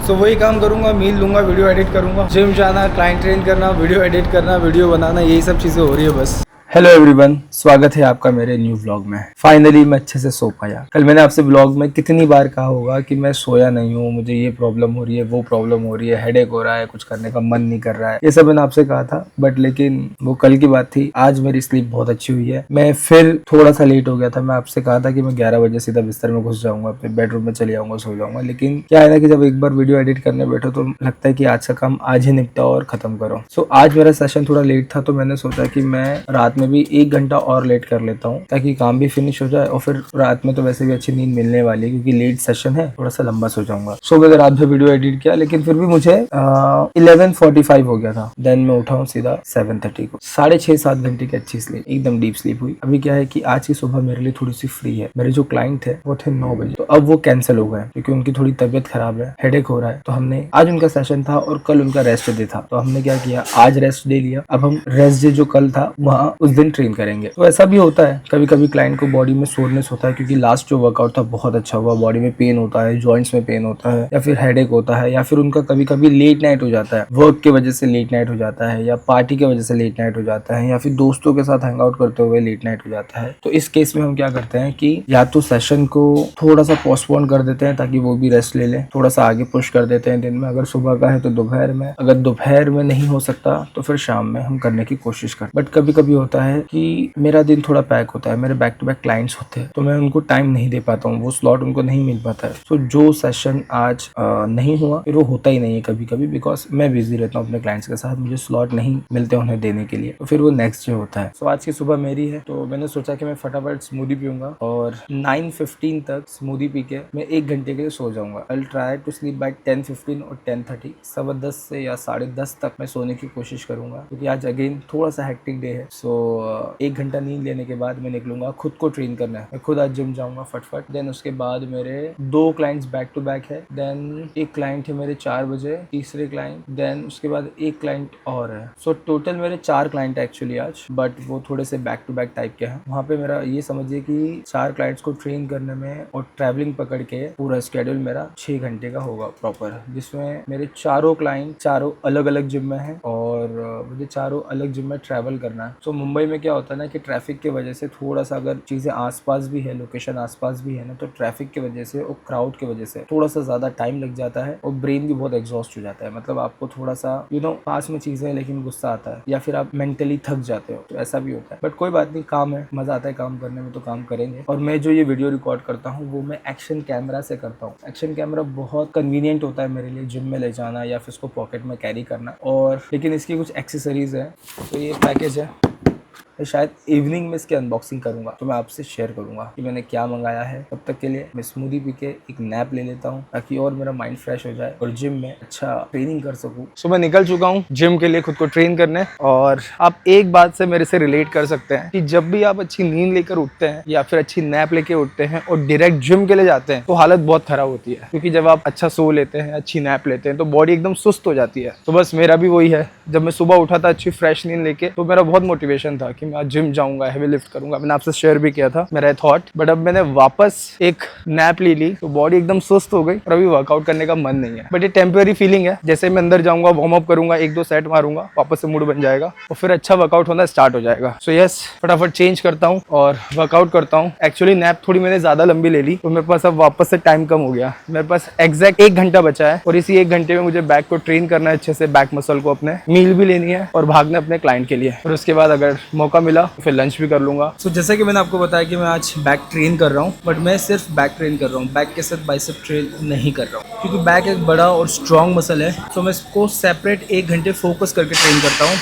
सो वही काम करूँगा, मील लूँगा, वीडियो एडिट करूँगा, जिम जाना, क्लाइंट ट्रेन करना, वीडियो एडिट करना, वीडियो बनाना, यही सब चीज़ें हो रही है बस। हेलो एवरीवन, स्वागत है आपका मेरे न्यू व्लॉग में। फाइनली मैं अच्छे से सो पाया। कल मैंने आपसे व्लॉग में कितनी बार कहा होगा कि मैं सोया नहीं हूँ, मुझे ये प्रॉब्लम हो रही है, वो प्रॉब्लम हो रही है, हेडेक हो रहा है, कुछ करने का मन नहीं कर रहा है, ये सब मैंने आपसे कहा था। बट लेकिन वो कल की बात थी। आज मेरी स्लीप बहुत अच्छी हुई है। मैं फिर थोड़ा सा लेट हो गया था। मैं आपसे कहा था कि मैं 11 बजे सीधा बिस्तर में घुस जाऊंगा, अपने बेडरूम में चले जाऊंगा, सो जाऊंगा। लेकिन क्या है ना कि जब एक बार वीडियो एडिट करने बैठो तो लगता है कि आज का काम आज ही निपटाओ और खत्म करो। सो आज मेरा सेशन थोड़ा लेट था, तो मैंने सोचा कि मैं रात में भी 1 घंटा और लेट कर लेता हूँ ताकि काम भी फिनिश हो जाए, और फिर रात में तो वैसे भी अच्छी नींद मिलने वाली है क्योंकि लेट सेशन है, थोड़ा सा लंबा सो जाऊंगा। सो मैंने रात में वीडियो एडिट किया, लेकिन फिर भी मुझे 11:45 हो गया था। देन मैं उठा हूँ सीधा 7:30 को। 6.5-7 घंटे की अच्छी स्लीप, एकदम डीप स्लीप हुई। अभी क्या है कि आज की सुबह मेरे लिए थोड़ी सी फ्री है। मेरे जो क्लाइंट थे वो थे 9 बजे, तो अब वो कैंसिल हो गए क्योंकि उनकी थोड़ी तबियत खराब है, हेडेक हो रहा है। तो हमने आज उनका सेशन था और कल उनका रेस्ट डे था, तो हमने क्या किया, आज रेस्ट डे लिया। अब हम रेस्ट डे जो कल था वहाँ उस दिन ट्रेन करेंगे। तो ऐसा भी होता है, कभी कभी क्लाइंट को बॉडी में सोरनेस होता है क्योंकि लास्ट जो वर्कआउट था बहुत अच्छा हुआ, बॉडी में पेन होता है, जॉइंट्स में पेन होता है, या फिर हेडेक होता है, या फिर उनका कभी कभी लेट नाइट हो जाता है, वर्क की वजह से लेट नाइट हो जाता है, या पार्टी की वजह से लेट नाइट हो जाता है, या फिर दोस्तों के साथ हैंग आउट करते हुए लेट नाइट हो जाता है। तो इस केस में हम क्या करते हैं कि या तो सेशन को थोड़ा सा पोस्टपोन कर देते हैं ताकि वो भी रेस्ट ले ले, थोड़ा सा आगे पुश कर देते हैं दिन में। अगर सुबह का है तो दोपहर में, अगर दोपहर में नहीं हो सकता तो फिर शाम में हम करने की कोशिश करते। बट कभी कभी होता है कि मेरा दिन थोड़ा पैक होता है, मेरे बैक टू बैक क्लाइंट्स होते हैं, तो मैं उनको टाइम नहीं दे पाता हूँ, वो स्लॉट उनको नहीं मिल पाता है। तो जो सेशन आज नहीं हुआ फिर वो होता ही नहीं है कभी कभी, बिकॉज मैं बिजी रहता हूँ अपने क्लाइंट्स के साथ, मुझे स्लॉट नहीं मिलते उन्हें देने के लिए, तो फिर वो नेक्स्ट डे होता है। तो आज की सुबह मेरी है, तो मैंने सोचा कि मैं फटाफट स्मूदी पीऊंगा और 9:15 तक स्मूदी पी के मैं 1 घंटे के लिए सो जाऊंगा। I will try to sleep by 10:15 और 10:30, 10:15 से या 10:30 तक मैं सोने की कोशिश करूंगा क्योंकि आज अगेन थोड़ा सा हेक्टिक डे है। सो 1 घंटा नींद लेने के बाद मैं निकलूंगा, खुद को ट्रेन करना है, मैं खुद आज जिम जाऊंगा फटफट। देन उसके बाद मेरे 2 क्लाइंट्स बैक टू बैक है, देन एक क्लाइंट है मेरे 4 बजे, तीसरे क्लाइंट, देन उसके बाद एक क्लाइंट और है। सो टोटल मेरे 4 क्लाइंट है एक्चुअली आज, बट वो थोड़े से बैक टू बैक टाइप के हैं। वहाँ पे मेरा ये समझिए कि 4 क्लाइंट्स को ट्रेन करने में और ट्रैवलिंग पकड़ के पूरा स्केड्यूल मेरा 6 घंटे का होगा प्रॉपर, जिसमें मेरे चारों क्लाइंट चारों अलग अलग जिम में है और मुझे चारों अलग जिम में ट्रैवल करना है। सो मुंबई में क्या होता है ना कि ट्रैफिक की वजह से थोड़ा सा, अगर चीज़ें आसपास भी है, लोकेशन आसपास भी है ना, तो ट्रैफिक की वजह से और क्राउड की वजह से थोड़ा सा ज़्यादा टाइम लग जाता है और ब्रेन भी बहुत एग्जॉस्ट हो जाता है। मतलब आपको थोड़ा सा पास में चीज़ें हैं लेकिन गुस्सा आता है, या फिर आप मेंटली थक जाते हो, तो ऐसा भी होता है। बट कोई बात नहीं, काम है, मज़ा आता है काम करने में, तो काम करेंगे। और मैं जो ये वीडियो रिकॉर्ड करता हूँ वो मैं एक्शन कैमरा से करता हूँ। एक्शन कैमरा बहुत कन्वीनियंट होता है मेरे लिए जिम में ले जाना या फिर उसको पॉकेट में कैरी करना, और लेकिन इसकी कुछ एक्सेसरीज है। तो ये पैकेज है, मैं शायद इवनिंग में इसकी अनबॉक्सिंग करूंगा, तो मैं आपसे शेयर करूंगा कि मैंने क्या मंगाया है। तब तक के लिए मैं स्मूदी पी के एक नैप ले लेता हूं ताकि और मेरा माइंड फ्रेश हो जाए और जिम में अच्छा ट्रेनिंग कर सकूं। सो मैं निकल चुका हूं जिम के लिए खुद को ट्रेन करने, और आप एक बात से मेरे से रिलेट कर सकते हैं कि जब भी आप अच्छी नींद लेकर उठते हैं या फिर अच्छी नैप लेके उठते हैं और डायरेक्ट जिम के लिए जाते हैं तो हालत बहुत खराब होती है, क्योंकि जब आप अच्छा सो लेते हैं, अच्छी नैप लेते हैं, तो बॉडी एकदम सुस्त हो जाती है। तो बस मेरा भी वही है, जब मैं सुबह उठा था अच्छी फ्रेश नींद लेके, तो मेरा बहुत मोटिवेशन था कि मैं आज जिम जाऊंगा, हेवी लिफ्ट करूंगा। मैंने आपसे शेयर भी किया था मेरा थॉट, बट अब मैंने वापस एक नैप ले ली तो बॉडी एकदम सुस्त हो गई और अभी वर्कआउट करने का मन नहीं है। बट ये टेम्पररी फीलिंग है, जैसे मैं अंदर जाऊंगा, वार्म अप करूंगा, 1-2 सेट मारूंगा, वापस से मूड बन जाएगा और फिर अच्छा वर्कआउट होना स्टार्ट हो जाएगा। सो यस, फटाफट चेंज करता हूँ और वर्कआउट करता हूँ। एक्चुअली नैप थोड़ी मैंने ज्यादा लंबी ले ली, तो मेरे पास अब वापस से टाइम कम हो गया। मेरे पास एग्जैक्ट 1 घंटा बचा है और इसी 1 घंटे में मुझे बैक को ट्रेन करना है अच्छे से, बैक मसल को अपने, मील भी लेनी है और भागना अपने क्लाइंट के लिए। और उसके बाद अगर मौका मिला तो फिर लंच भी कर लूंगा। सो जैसे कि मैंने आपको बताया कि मैं आज बैक ट्रेन कर रहा हूँ, बट मैं सिर्फ बैक ट्रेन कर रहा हूँ, बैक के साथ बाइसेप ट्रेन नहीं कर रहा हूँ, क्योंकि बैक एक बड़ा और स्ट्रॉन्ग मसल है। तो मैं इसको सेपरेट 1 घंटे फोकस करके ट्रेन करता हूँ।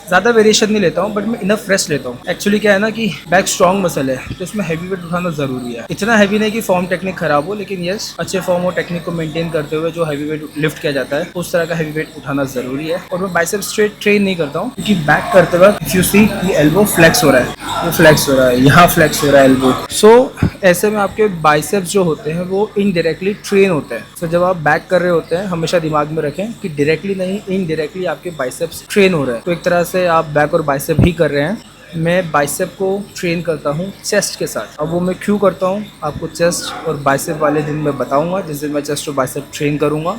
ज़्यादा वेरिएशन नहीं लेता हूँ, बट मैं इनफ रेस्ट लेता हूँ। एक्चुअली क्या है ना कि बैक स्ट्रॉन्ग मसल है, तो इसमें हैवी वेट उठाना ज़रूरी है। इतना हैवी नहीं कि फॉर्म टेक्निक खराब हो, लेकिन यस, अच्छे फॉर्म और टेक्निक को मेंटेन करते हुए जो हैवी वेट लिफ्ट किया जाता है उस तरह का हैवी वेट उठाना ज़रूरी है। और मैं बाइसेप स्ट्रेट ट्रेन नहीं करता हूँ, क्योंकि बैक करते वक्त इफ यू सी ये एल्बो फ्लेक्स हो रहा है, वो फ्लेक्स हो रहा है, यहाँ फ्लेक्स हो रहा है एल्बो। सो ऐसे में आपके बाइसेप्स जो होते हैं वो इनडायरेक्टली ट्रेन होते हैं। सो जब आप बैक कर रहे होते हैं, हमेशा दिमाग में रखें कि डायरेक्टली नहीं, इनडायरेक्टली आपके बाइसेप्स ट्रेन हो रहे हैं। तो एक तरह से आप बैक और बाइसेप भी कर रहे हैं। मैं बाइसेप को ट्रेन करता हूँ चेस्ट के साथ। अब वो मैं क्यों करता हूँ आपको चेस्ट और बाइसेप वाले दिन में बताऊँगा, जिस दिन मैं चेस्ट और बाइसेप ट्रेन करूँगा।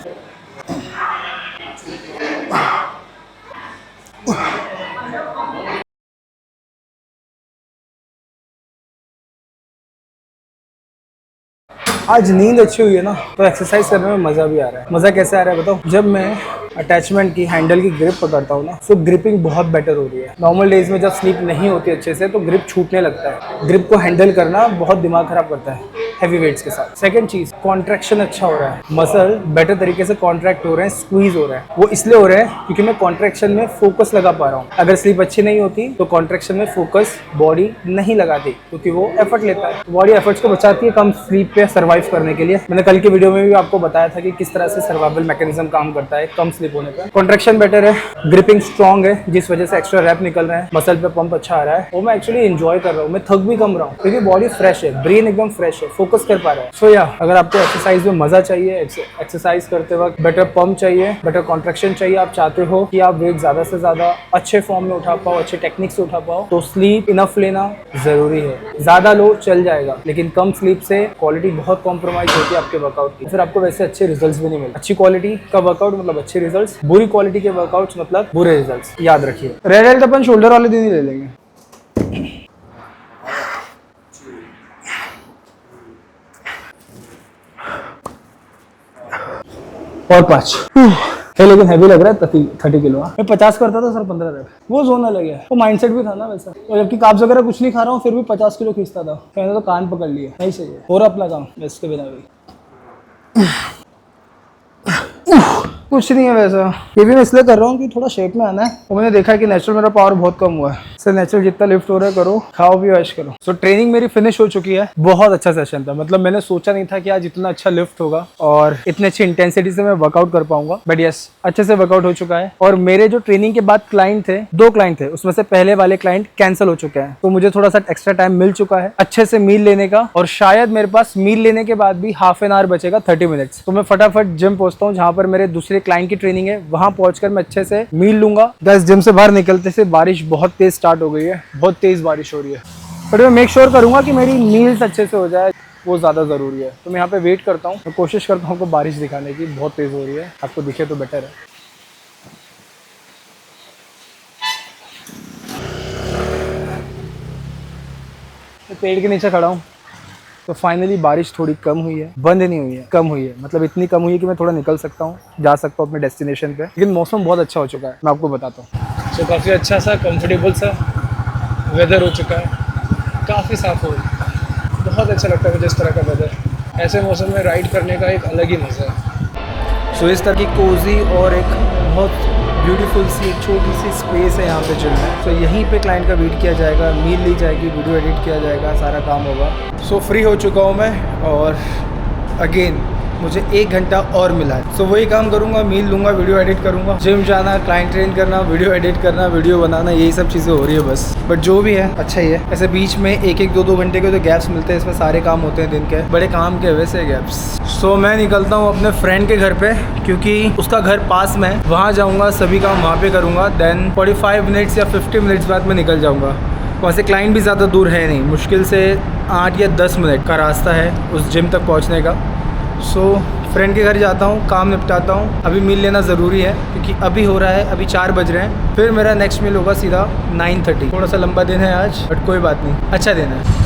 आज नींद अच्छी हुई है ना, तो एक्सरसाइज करने में मज़ा भी आ रहा है। मज़ा कैसे आ रहा है बताओ? जब मैं अटैचमेंट की हैंडल की ग्रिप पकड़ता हूँ ना, तो ग्रिपिंग बहुत बेटर हो रही है। नॉर्मल डेज में जब स्लीप नहीं होती अच्छे से तो ग्रिप छूटने लगता है। ग्रिप को हैंडल करना बहुत दिमाग खराब करता है हैवी वेट्स के साथ। सेकंड चीज, कॉन्ट्रैक्शन अच्छा हो रहा है, मसल बेटर तरीके से कॉन्ट्रैक्ट हो रहे हैं, स्क्वीज हो रहा है। वो इसलिए हो रहा है क्योंकि मैं कॉन्ट्रैक्शन में फोकस लगा पा रहा हूँ। अगर स्लीप अच्छी नहीं होती तो कॉन्ट्रैक्शन में फोकस बॉडी नहीं लगाती, क्योंकि वो एफर्ट लेता है। बॉडी एफर्ट्स को बचाती है कम स्लीप पे सर्वाइव करने के लिए। मैंने कल के वीडियो में भी आपको बताया था कि किस तरह से सर्वाइवल मैकेनिज्म काम करता है कम स्लीप होने पर। कॉन्ट्रैक्शन बेटर है, ग्रिपिंग स्ट्रॉन्ग है, जिस वजह से एक्स्ट्रा रैप निकल रहे हैं, मसल पे पंप अच्छा आ रहा है। वो मैं एक्चुअली एंजॉय कर रहा हूँ, मैं थक भी कम रहा हूँ क्योंकि बॉडी फ्रेश है, ब्रेन एकदम फ्रेश है, फोकस कर पा रहा है। सो या अगर आपको एक्सरसाइज में मजा चाहिए, एक्सरसाइज करते वक्त बेटर पंप चाहिए, बेटर कॉन्ट्रैक्शन चाहिए, आप चाहते हो कि आप वेट ज्यादा से ज्यादा अच्छे फॉर्म में उठा पाओ, अच्छे टेक्निक से उठा पाओ, तो स्लीप इनफ लेना जरूरी है। ज्यादा लो चल जाएगा, लेकिन कम स्लीप से क्वालिटी बहुत कॉम्प्रोमाइज होती है आपके वर्कआउट की, फिर आपको वैसे अच्छे रिजल्ट्स भी नहीं मिलते। अच्छी क्वालिटी का वर्कआउट मतलब अच्छे रिजल्ट्स, बुरी क्वालिटी के वर्कआउट्स मतलब बुरे रिजल्ट्स, याद रखिए। रेड हेल्थ अपन शोल्डर वाले दिन ही ले लेंगे। और 5 है, लेकिन हैवी लग रहा है। 30 किलो। मैं 50 करता था सर, 15 रहे। वो जोन अलग है, वो माइंडसेट भी था ना वैसा। और जबकि कार्ब्स वगैरह कुछ नहीं खा रहा हूँ फिर भी 50 किलो खींचता था। मैंने तो कान पकड़ लिया, नहीं सही है, हो रहा अपना काम वैसे के बिना भी। कुछ नहीं है वैसा, ये भी मैं इसलिए कर रहा हूँ कि थोड़ा शेप में आना है। और मैंने देखा है कि नेचुरल मेरा पावर बहुत कम हुआ है। सर नेचुरल जितना लिफ्ट हो रहा है करो, खाओ भी ऐश करो। सो ट्रेनिंग मेरी फिनिश हो चुकी है। बहुत अच्छा सेशन था, मतलब मैंने सोचा नहीं था कि आज इतना अच्छा लिफ्ट होगा और इतनी अच्छी इंटेंसिटी से मैं वर्कआउट कर पाऊंगा, बट यस अच्छे से वर्कआउट हो चुका है। और मेरे जो ट्रेनिंग के बाद क्लाइंट थे, 2 क्लाइंट थे, उसमें से पहले वाले क्लाइंट कैंसिल हो चुके हैं, तो मुझे थोड़ा सा एक्स्ट्रा टाइम मिल चुका है अच्छे से मील लेने का। और शायद मेरे पास मील लेने के बाद भी हाफ एन आवर बचेगा, 30 मिनट्स। तो मैं फटाफट जिम पहुंचता हूँ जहां पर मेरे दूसरे क्लाइंट की ट्रेनिंग है, वहां पहुंचकर मैं अच्छे से मील लूंगा। गाइस जिम से बाहर निकलते से बारिश बहुत तेज स्टार्ट हो गई है, बहुत तेज बारिश हो रही है, बट मैं मेक श्योर करूंगा कि मेरी मील्स अच्छे से हो जाए, वो ज़्यादा ज़रूरी है। तो मैं यहाँ पे वेट करता हूँ, मैं कोशिश करता हूँ आपको बारिश दिखाने की, बहुत तेज़ हो रही है, आपको दिखे तो बेटर है। मैं पेड़ के नीचे खड़ा हूँ, तो फाइनली बारिश थोड़ी कम हुई है, बंद नहीं हुई है, कम हुई है, मतलब इतनी कम हुई है कि मैं थोड़ा निकल सकता हूँ, जा सकता हूँ अपने डेस्टिनेशन पे। लेकिन मौसम बहुत अच्छा हो चुका है, मैं आपको बताता हूँ। सो काफ़ी अच्छा सा कंफर्टेबल सा वेदर हो चुका है, काफ़ी साफ हो रही है, बहुत अच्छा लगता है मुझे इस तरह का वेदर। ऐसे मौसम में राइड करने का एक अलग ही मज़ा है। सो इस तरह की कोजी और एक बहुत ब्यूटीफुल सी एक छोटी सी स्पेस है यहाँ पे जिम में। तो यहीं पे क्लाइंट का वेट किया जाएगा, मील ली जाएगी, वीडियो एडिट किया जाएगा, सारा काम होगा। सो फ्री हो चुका हूँ मैं और अगेन मुझे 1 घंटा और मिला है। सो वही काम करूँगा, मील लूँगा, वीडियो एडिट करूँगा, जिम जाना, क्लाइंट ट्रेन करना, वीडियो एडिट करना, वीडियो बनाना, यही सब चीज़ें हो रही है बस। बट जो भी है अच्छा ही है। ऐसे बीच में 1-1, 2-2 घंटे के जो गैप्स मिलते हैं, इसमें सारे काम होते हैं दिन के, बड़े काम के वैसे गैप्स। सो मैं निकलता हूँ अपने फ्रेंड के घर पे, क्योंकि उसका घर पास में है, वहाँ जाऊँगा, सभी काम वहाँ पे करूँगा। देन 45 मिनट्स या 50 मिनट्स बाद मैं निकल जाऊँगा। वहाँ से क्लाइंट भी ज़्यादा दूर है नहीं, मुश्किल से 8 या 10 मिनट का रास्ता है उस जिम तक पहुँचने का। सो फ्रेंड के घर जाता हूँ, काम निपटाता हूँ। अभी मील लेना ज़रूरी है क्योंकि अभी हो रहा है, अभी 4 बज रहे हैं, फिर मेरा नेक्स्ट मील होगा सीधा 9:30। थोड़ा सा लंबा दिन है आज, बट कोई बात नहीं, अच्छा दिन है।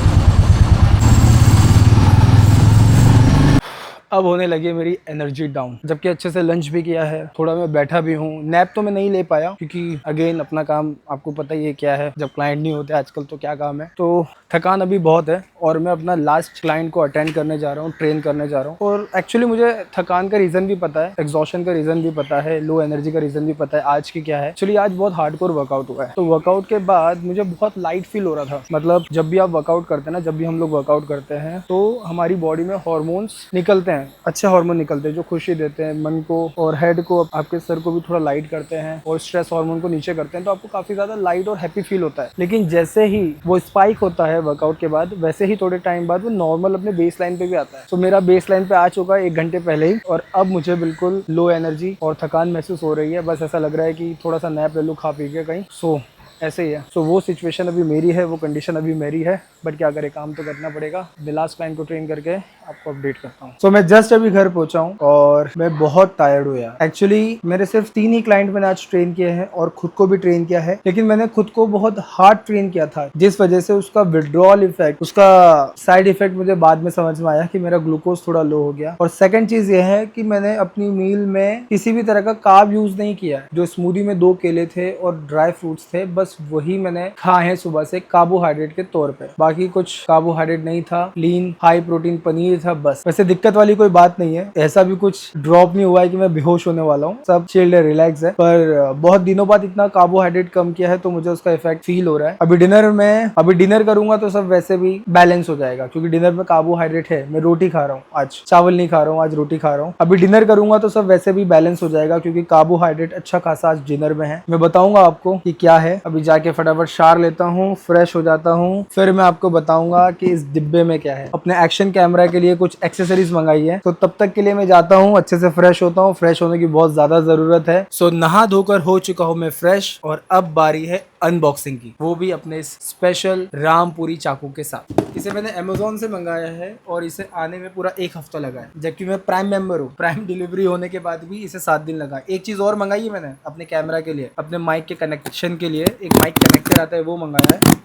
अब होने लगी मेरी एनर्जी डाउन, जबकि अच्छे से लंच भी किया है, थोड़ा मैं बैठा भी हूँ। नैप तो मैं नहीं ले पाया क्योंकि अगेन अपना काम आपको पता ही है क्या है, जब क्लाइंट नहीं होते आजकल तो क्या काम है। तो थकान अभी बहुत है और मैं अपना लास्ट क्लाइंट को अटेंड करने जा रहा हूँ, ट्रेन करने जा रहा हूँ। और एक्चुअली मुझे थकान का रीज़न भी पता है, एग्जॉशन का रीज़न भी पता है, लो एनर्जी का रीज़न भी पता है आज की क्या है। एक्चुअली आज बहुत हार्डकोर वर्कआउट हुआ है, तो वर्कआउट के बाद मुझे बहुत लाइट फील हो रहा था। मतलब जब भी आप वर्कआउट करते हैं ना, जब भी हम लोग वर्कआउट करते हैं तो हमारी बॉडी में हॉर्मोन्स निकलते हैं, अच्छे हार्मोन निकलते हैं जो खुशी देते हैं मन को और हेड को, आपके सर को भी थोड़ा लाइट करते हैं और स्ट्रेस हार्मोन को नीचे करते हैं, तो आपको काफ़ी ज़्यादा लाइट और हैप्पी फील होता है। लेकिन जैसे ही वो स्पाइक होता है वर्कआउट के बाद, वैसे ही थोड़े टाइम बाद वो नॉर्मल अपने बेस लाइन पे भी आता है। तो मेरा बेस लाइन पे आ चुका है 1 घंटे पहले ही, और अब मुझे बिल्कुल लो एनर्जी और थकान महसूस हो रही है। बस ऐसा लग रहा है कि थोड़ा सा नैप ले लूँ खा पी के कहीं। सो ऐसे ही है। सो वो सिचुएशन अभी मेरी है, वो कंडीशन अभी मेरी है, बट क्या करे, काम तो करना पड़ेगा। मैं लास्ट क्लाइंट को ट्रेन करके आपको अपडेट करता हूँ। सो मैं जस्ट अभी घर पहुंचा हूँ और मैं बहुत टायर्ड हूँ यार। एक्चुअली मेरे सिर्फ 3 ही क्लाइंट मैंने आज ट्रेन किए हैं और खुद को भी ट्रेन किया है, लेकिन मैंने खुद को बहुत हार्ड ट्रेन किया था, जिस वजह से उसका विड्रॉल इफेक्ट, उसका साइड इफेक्ट मुझे बाद में समझ में आया कि मेरा ग्लूकोज थोड़ा लो हो गया। और सेकंड चीज ये है कि मैंने अपनी मील में किसी भी तरह का कार्ब यूज नहीं किया है। जो स्मूदी में 2 केले थे और ड्राई फ्रूट्स थे, बस वही मैंने खाए हैं सुबह से कार्बोहाइड्रेट के तौर पे। बाकी कुछ कार्बोहाइड्रेट नहीं था, लीन हाई प्रोटीन पनीर था बस। वैसे दिक्कत वाली कोई बात नहीं है, ऐसा भी कुछ ड्रॉप नहीं हुआ है कि मैं बेहोश होने वाला हूँ, सब चिल्ड है, रिलैक्स है। पर बहुत दिनों बाद इतना कार्बोहाइड्रेट कम किया है तो मुझे उसका इफेक्ट फील हो रहा है। अभी डिनर करूंगा तो सब वैसे भी बैलेंस हो जाएगा, क्योंकि डिनर में कार्बोहाइड्रेट है। मैं रोटी खा रहा हूँ आज, चावल नहीं खा रहा हूँ, आज रोटी खा रहा हूँ। अभी डिनर करूंगा तो सब वैसे भी बैलेंस हो जाएगा, क्योंकि कार्बोहाइड्रेट अच्छा खासा आज डिनर में है। मैं बताऊंगा आपको कि क्या है। अभी जाके फटाफट शार लेता हूँ, फ्रेश हो जाता हूँ, फिर मैं आपको बताऊंगा कि इस डिब्बे में क्या है। अपने एक्शन कैमरा के लिए कुछ एक्सेसरीज मंगाई है, तो तब तक के लिए मैं जाता हूँ, अच्छे से फ्रेश होता हूँ। फ्रेश होने की बहुत ज्यादा जरूरत है। सो नहा धोकर हो चुका हूँ मैं फ्रेश, और अब बारी है अनबॉक्सिंग की, वो भी अपने इस स्पेशल रामपुरी चाकू के साथ। इसे मैंने अमेजोन से मंगाया है और इसे आने में पूरा 1 हफ्ता लगा है, जबकि मैं प्राइम मेंबर हूँ। प्राइम डिलीवरी होने के बाद भी इसे 7 दिन लगा। एक चीज और मंगाई है मैंने अपने कैमरा के लिए, अपने माइक के कनेक्शन के लिए एक माइक कनेक्टर आता है, वो मंगाया है।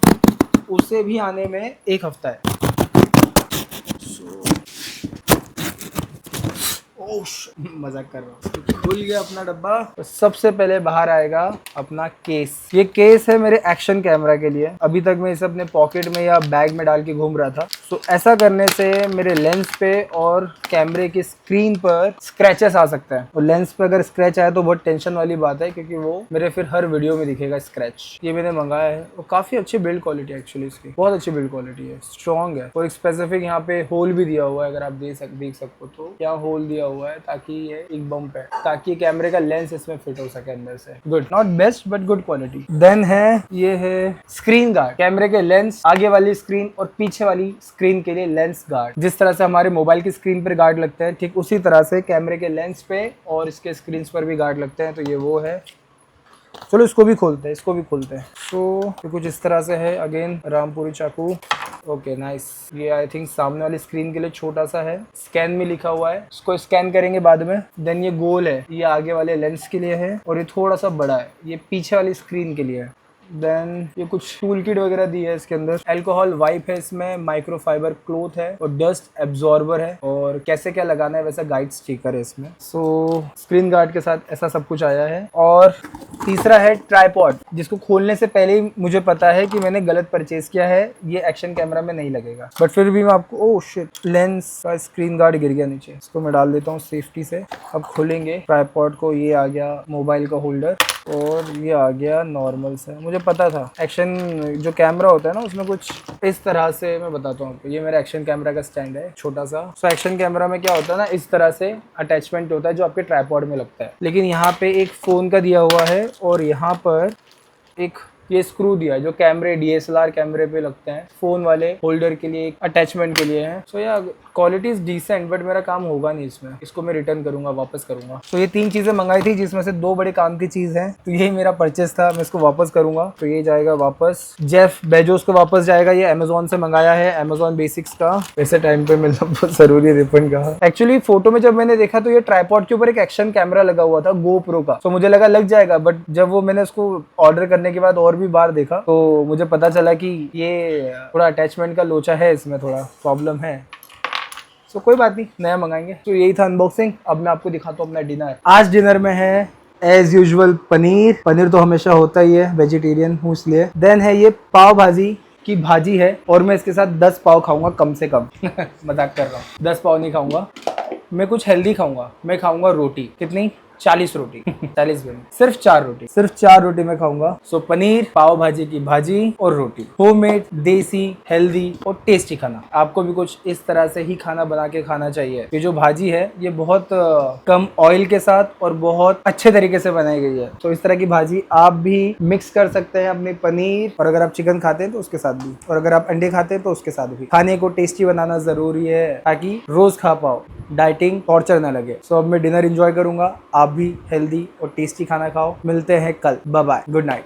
उसे भी आने में 1 हफ्ता है। मजाक कर रहा हूँ, भूल गया अपना डब्बा। तो सबसे पहले बाहर आएगा अपना केस। ये केस है मेरे एक्शन कैमरा के लिए। अभी तक मैं इसे अपने पॉकेट में या बैग में डाल के घूम रहा था। तो ऐसा करने से मेरे लेंस पे और कैमरे की स्क्रीन पर स्क्रैचेस आ सकते हैं, और लेंस पे अगर स्क्रैच आए तो बहुत टेंशन वाली बात है, क्योंकि वो मेरे फिर हर वीडियो में दिखेगा स्क्रैच। ये मैंने मंगाया है और काफी अच्छी बिल्ड क्वालिटी है, एक्चुअली इसकी बहुत अच्छी बिल्ड क्वालिटी है, स्ट्रॉन्ग है। और एक स्पेसिफिक यहाँ पे होल भी दिया हुआ है, अगर आप देख सको तो यहाँ होल दिया हुआ है, ताकि ये एक बम्प है, ताकि कैमरे का लेंस इसमें फिट हो सके अंदर से। Good, not best but good quality. Then है ये है स्क्रीन गार्ड। कैमरे के लेंस, आगे वाली स्क्रीन और पीछे वाली स्क्रीन के लिए लेंस गार्ड। जिस तरह से हमारे मोबाइल की स्क्रीन पर गार्ड लगते हैं, ठीक उसी तरह से कैमरे के लेंस पे और इसके स्क्रीन पर भी गार्ड लगते हैं। तो ये वो है। चलो इसको भी खोलते हैं, तो कुछ इस तरह से है। अगेन रामपुरी चाकू। Okay nice. ये आई थिंक सामने वाली स्क्रीन के लिए छोटा सा है, स्कैन में लिखा हुआ है, इसको स्कैन करेंगे बाद में। देन ये गोल है, ये आगे वाले लेंस के लिए है, और ये थोड़ा सा बड़ा है, ये पीछे वाली स्क्रीन के लिए है। देन ये कुछ टूल किट वगैरह दी है इसके अंदर। अल्कोहल वाइप है इसमें, माइक्रोफाइबर क्लॉथ है और डस्ट एब्जॉर्बर है, और कैसे क्या लगाना है वैसा गाइड स्टिकर है इसमें। सो स्क्रीन गार्ड के साथ ऐसा सब कुछ आया है। और तीसरा है ट्राइपॉड, जिसको खोलने से पहले ही मुझे पता है कि मैंने गलत परचेज किया है, ये एक्शन कैमरा में नहीं लगेगा, बट फिर भी मैं आपको ओह शिट, लेंस का स्क्रीन गार्ड गिर गया नीचे, इसको मैं डाल देता हूँ सेफ्टी से। अब खोलेंगे ट्राइपॉड को। ये आ गया मोबाइल का होल्डर, और ये आ गया नॉर्मल से। मुझे पता था एक्शन जो कैमरा होता है ना, उसमें कुछ इस तरह से, मैं बताता हूँ आपको। ये मेरा एक्शन कैमरा का स्टैंड है छोटा सा। सो एक्शन कैमरा में क्या होता है ना, इस तरह से अटैचमेंट होता है जो आपके ट्राइपॉड में लगता है, लेकिन यहाँ पे एक फोन का दिया हुआ है, और यहाँ पर एक ये स्क्रू दिया है जो कैमरे DSLR कैमरे पे लगते हैं, फोन वाले होल्डर के लिए, एक अटैचमेंट के लिए है। सो या क्वालिटी इज डिसेंट, बट मेरा काम होगा नहीं इसमें, इसको मैं रिटर्न करूंगा, वापस करूंगा। तो ये 3 चीजें मंगाई थी, जिसमें से 2 बड़े काम की चीज है, तो यही मेरा परचेस था। मैं इसको वापस करूंगा, तो ये जाएगा वापस। जेफ बेजोस को वापस जाएगा। ये अमेजोन से मंगाया है, अमेजोन बेसिक्स का। वैसे टाइम पे मिलना बहुत जरूरी है रिफंड का। एक्चुअली फोटो में जब मैंने देखा तो ये ट्राइपॉड के ऊपर एक एक्शन कैमरा लगा हुआ था GoPro का, तो मुझे लगा लग जाएगा, बट जब वो मैंने उसको ऑर्डर करने के बाद और भी बार देखा, तो मुझे पता चला कि ये थोड़ा अटैचमेंट का लोचा है, इसमें थोड़ा प्रॉब्लम है। तो कोई बात नहीं, नया मंगाएंगे। तो यही था अनबॉक्सिंग। अब मैं आपको दिखाता हूँ अपना डिनर। आज डिनर में है एज यूजुअल पनीर तो हमेशा होता ही है, वेजिटेरियन हूँ इसलिए। देन है ये पाव भाजी की भाजी है, और मैं इसके साथ 10 पाव खाऊंगा कम से कम। मजाक कर रहा हूँ, 10 पाव नहीं खाऊंगा, मैं कुछ हेल्दी खाऊंगा। मैं खाऊंगा रोटी, कितनी 40 रोटी 40 भी नहीं, सिर्फ 4 रोटी मैं खाऊंगा। सो पनीर, पाव भाजी की भाजी और रोटी, होममेड, देसी, हेल्दी और टेस्टी खाना। आपको भी कुछ इस तरह से ही खाना बना के खाना चाहिए। ये जो भाजी है ये बहुत कम ऑयल के साथ और बहुत अच्छे तरीके से बनाई गई है। तो इस तरह की भाजी आप भी मिक्स कर सकते हैं अपने पनीर, और अगर आप चिकन खाते हैं तो उसके साथ भी, और अगर आप अंडे खाते हैं तो उसके साथ भी। खाने को टेस्टी बनाना जरूरी है, ताकि रोज खा पाओ, डाइटिंग टॉर्चर ना लगे। सो अब मैं डिनर एंजॉय करूंगा, आप भी हेल्दी और टेस्टी खाना खाओ। मिलते हैं कल, बाय बाय, गुड नाइट।